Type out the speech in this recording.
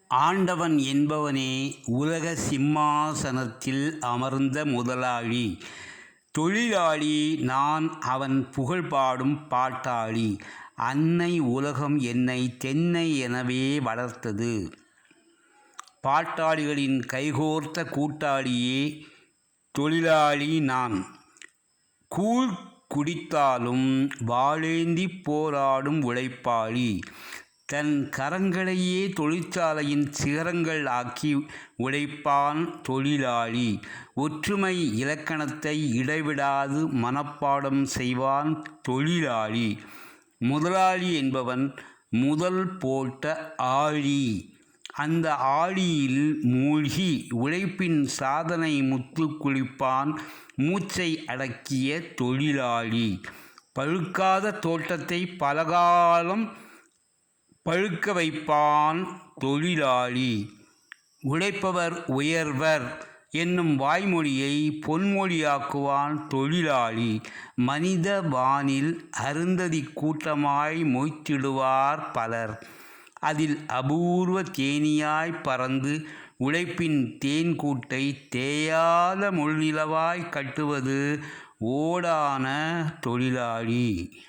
ஆண்டவன் என்பவனே உலக சிம்மாசனத்தில் அமர்ந்த முதலாளி. தொழிலாளி நான் அவன் புகழ்பாடும் பாட்டாளி. அன்னை உலகம் என்னை தென்னை எனவே வளர்த்தது. பாட்டாளிகளின் கைகோர்த்த கூட்டாளியே தொழிலாளி நான். கூழ் குடித்தாலும் வாளேந்தி போராடும் உழைப்பாளி. தன் கரங்களையே தொழிற்சாலையின் சிகரங்கள் ஆக்கி உழைப்பான் தொழிலாளி. ஒற்றுமை இலக்கணத்தை இடைவிடாது மனப்பாடம் செய்வான் தொழிலாளி. முதலாளி என்பவன் முதல் போட்ட ஆழி. அந்த ஆழியில் மூழ்கி உழைப்பின் சாதனை முத்து குளிப்பான் மூச்சை அடக்கிய தொழிலாளி. பழுக்காத தோட்டத்தை பலகாலம் பழுக்க வைப்பான் தொழிலாளி. உழைப்பவர் உயர்வர் என்னும் வாய்மொழியை பொன்மொழியாக்குவான் தொழிலாளி. மனித வானில் அருந்ததி கூட்டமாய் மொய்த்திடுவார் பலர். அதில் அபூர்வ தேனியாய் பறந்து உழைப்பின் தேன்கூட்டை தேயாத முள்நிலவாய் கட்டுவது ஓடான தொழிலாளி.